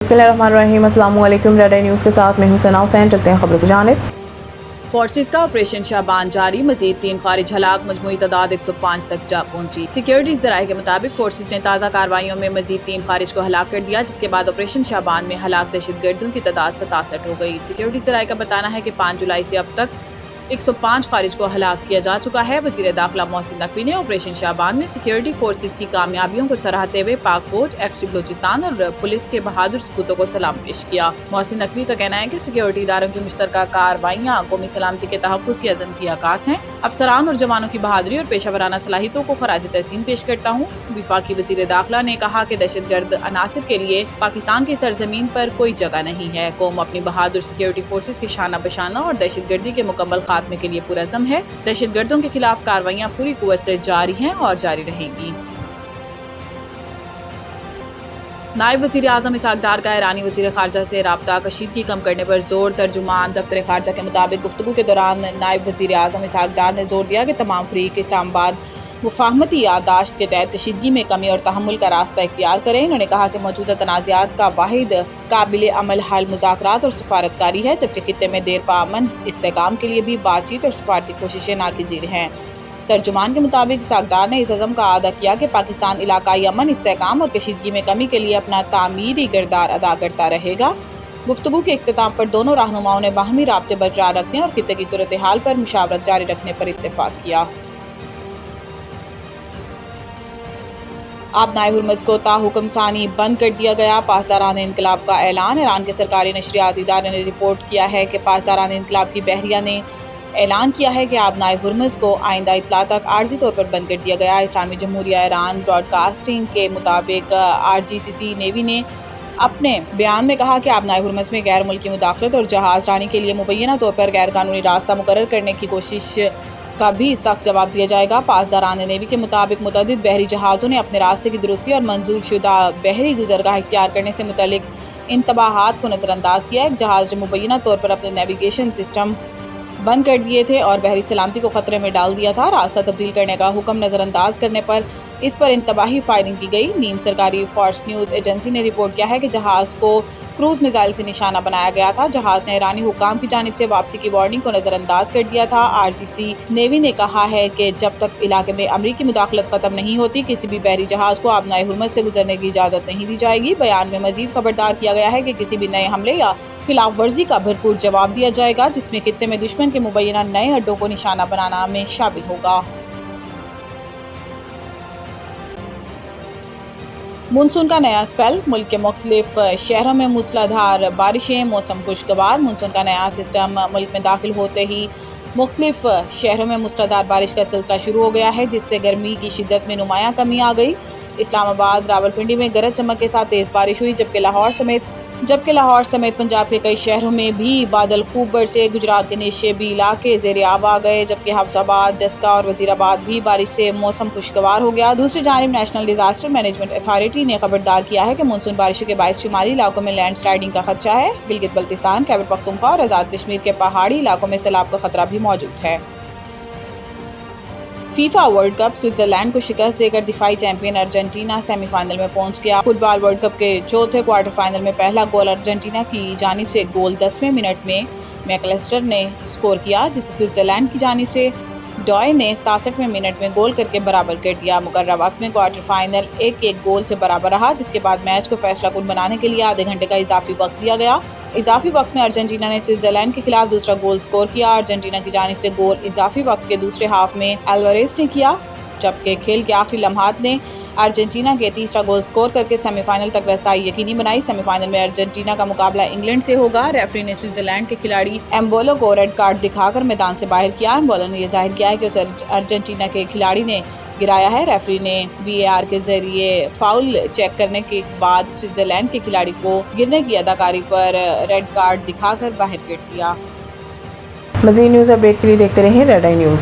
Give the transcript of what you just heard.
बिस्मिल्लाहिर्रहमानिर्रहीम। अस्सलाम वालेकुम। रेड आई न्यूज़ के साथ मैं हूं सना हुसैन। चलते हैं खबरों की जानिब। फोर्सेस का ऑपरेशन शाबान जारी, मजीद 3 खारिज हलाक, मजमूई तादाद 105 तक जा पहुंची। सिक्योरिटी ज़राए के मुताबिक फोर्सेस ने ताज़ा कार्रवाइयों में मजीद 3 खारिज को हलाक कर दिया, जिसके बाद ऑपरेशन शाबान में हलाक दहशतगर्दों की तादाद 67 हो गई। सिक्योरिटी ज़राए का बताना है कि 5 जुलाई से अब तक 105 खारिज को हलाक किया जा चुका है। वज़ीर दाखिला मोहसिन नकवी ने ऑपरेशन शाबान में सिक्योरिटी फोर्सेस की कामयाबियों को सराहते हुए पाक फौज, FC बलूचिस्तान और पुलिस के बहादुर सपूतों को सलाम पेश किया। मोहसिन नकवी का कहना है कि सिक्योरिटी इदारों की मुश्तरका कार्रवाइयाँ कौमी सलामती के तहफ़्फ़ुज़ के अज़म की आकाश हैं। अफसरान और जवानों की बहादुरी और पेशा वराना सलाहियतों को खराज तहसीन पेश करता हूँ। वफाकी वज़ीर दाखिला ने कहा कि दहशतगर्द अनासिर के लिए पाकिस्तान की सरजमीन पर कोई जगह नहीं है। कौम अपनी बहादुर सिक्योरिटी फोर्सेस के शाना बशाना और दहशतगर्दी के मुकम्मल खात्मे के लिए पुरअज़म है। दहशतगर्दों के खिलाफ कार्रवाइयाँ पूरी कुव्वत से जारी हैं और जारी रहेगी। नायब वज़ीर आज़म इसहाक़ डार का ईरानी वज़ीर ख़ारजा से राब्ता कशीदगी कम करने पर जोर। तर्जुमान दफ्तर ख़ारजा के मुताबिक गुफ्तगू के दौरान नायब वज़ीर आज़म इसहाक़ डार ने जोर दिया कि तमाम फ़रीक इस्लामाबाद मुफ़ाहमती याददाश्त के तहत कशीदगी में कमी और तहम्मुल का रास्ता इख्तियार करें। उन्होंने कहा कि मौजूदा तनाज़ात का वाहिद काबिल अमल हल मुज़ाकरात और सफारतकारी है, जबकि खित्ते में देर पा अमन इस्तेहकाम के लिए भी बातचीत और सफारती कोशिशें नागज़ीर हैं। तर्जुमान के मुताबिक इसहाक़ डार ने इस अज़म का अदा किया कि पाकिस्तान इलाकाई अमन, इस्तेहकाम और कशीदगी में कमी के लिए अपना तामीरी किरदार अदा करता रहेगा। गुफ्तगू के इख्तिताम पर दोनों रहनुमाओं ने बाहमी राब्ते बरकरार रखने और खित्ते की सूरत हाल पर मुशावरत जारी रखने पर इत्तेफाक किया। आबनाए हुर्मुज़ को ताहुक्म सानी बंद कर दिया गया। पासदारान इनकलाब का ऐलान। ईरान के सरकारी नशरियात इदारे ने रिपोर्ट किया है कि पासदारान इनकलाब की बहरिया ने ऐलान किया है कि आबनाए हुर्मुज़ को आइंदा इत्तला तक आर्जी तौर पर बंद कर दिया गया। इस्लामी जमहूरिया ईरान ब्रॉडकास्टिंग के मुताबिक RGCC नेवी ने अपने बयान में कहा कि आबनाए हुर्मुज़ में गैर मुल्की मुदाखलत और जहाज़ रानी के लिए मुबैना तौर पर गैर कानूनी रास्ता मुकर्रर करने की कोशिश का भी सख्त जवाब दिया जाएगा। पासदारान नेवी के मुताबिक मुतअद्दिद बहरी जहाज़ों ने अपने रास्ते की दुरुस्ती और मंजूर शुदा बहरी गुजरगाह इख्तियार करने से मुतल्लिक इंतबाहात को नज़रअंदाज किया। एक जहाज़ ने मुबैना तौर पर अपने नेविगेशन सिस्टम बंद कर दिए थे और बहरी सलामती को खतरे में डाल दिया था। रास्ता तब्दील करने का हुक्म नज़रअंदाज करने पर इस पर इंतबाही फायरिंग की गई। नीम सरकारी फॉक्स न्यूज़ एजेंसी ने रिपोर्ट किया है कि जहाज़ को क्रूज मिसाइल से निशाना बनाया गया था। जहाज़ ने ईरानी हुक्काम की जानिब से वापसी की वार्निंग को नज़रअंदाज कर दिया था। RGC नेवी ने कहा है कि जब तक इलाके में अमरीकी मुदाखलत ख़त्म नहीं होती, किसी भी बहरी जहाज़ को आबनाए हुर्मुज़ से गुजरने की इजाज़त नहीं दी जाएगी। बयान में मज़ीद खबरदार किया गया है कि किसी भी नए हमले या खिलाफ वर्जी का भरपूर जवाब दिया जाएगा, जिसमें खित्ते में दुश्मन के मुबैना नए अड्डों को निशाना बनाना में शामिल होगा। मानसून का नया स्पेल। मुल्क के मुख्तलिफ शहरों में मूसलाधार बारिशें, मौसम खुशगवार। मानसून का नया सिस्टम मुल्क में दाखिल होते ही मुख्तलिफ शहरों में मूसलाधार बारिश का सिलसिला शुरू हो गया है, जिससे गर्मी की शिद्दत में नुमायां कमी आ गई। इस्लामाबाद, रावलपिंडी में गरज चमक के साथ तेज़ बारिश हुई, जबकि लाहौर समेत पंजाब के कई शहरों में भी बादल खूब बरसे। गुजरात के निशेबी इलाके ज़ेरे आब आ गए, जबकि हफ्साबाद, डस्का और वज़ीराबाद भी बारिश से मौसम खुशगवार हो गया। दूसरी जानिब नेशनल डिजास्टर मैनेजमेंट अथॉरिटी ने खबरदार किया है कि मानसून बारिशों के बायस शुमाली इलाकों में लैंड स्लाइडिंग का खदशा है। गिलगित बल्तिस्तान, खैबर पख्तूनख्वा और आज़ाद कश्मीर के पहाड़ी इलाकों में सैलाब का खतरा भी मौजूद है। FIFA world cup. स्विट्जरलैंड को शिकस्त देकर दिफाई चैंपियन अर्जेंटीना सेमीफाइनल में पहुंच गया। फुटबॉल वर्ल्ड कप के चौथे क्वार्टर फाइनल में पहला गोल अर्जेंटीना की जानिब से गोल 10वें मिनट में मैकलिस्टर ने स्कोर किया, जिसे स्विट्जरलैंड की जानिब से डॉय ने 67वें मिनट में गोल करके बराबर कर दिया। मुकर्रर वक्त में क्वार्टर फाइनल 1-1 गोल से बराबर रहा, जिसके बाद मैच को फैसला कुन बनाने के लिए आधे घंटे का इजाफी वक्त दिया गया। इजाफी वक्त में अर्जेंटीना ने स्विट्जरलैंड के खिलाफ दूसरा गोल स्कोर किया। अर्जेंटीना की जानिब से गोल इजाफी वक्त के दूसरे हाफ में एल्वारेज ने किया, जबकि खेल के आखिरी लम्हात ने अर्जेंटीना के तीसरा गोल स्कोर करके सेमीफाइनल तक रसाई यकीनी बनाई। सेमीफाइनल में अर्जेंटीना का मुकाबला इंग्लैंड से होगा। रेफरी ने स्विट्जरलैंड के खिलाड़ी एम्बोलो को रेड कार्ड दिखाकर मैदान से बाहर किया। एम्बोलो ने यह जाहिर किया है कि उसे अर्जेंटीना के खिलाड़ी ने गिराया है। रेफरी ने VAR के जरिए फाउल चेक करने के बाद स्विट्जरलैंड के खिलाड़ी को गिरने की अदाकारी पर रेड कार्ड दिखाकर बाहर कर दिया। मज़ीद न्यूज़ अपडेट के लिए देखते रहें रेड आई न्यूज़।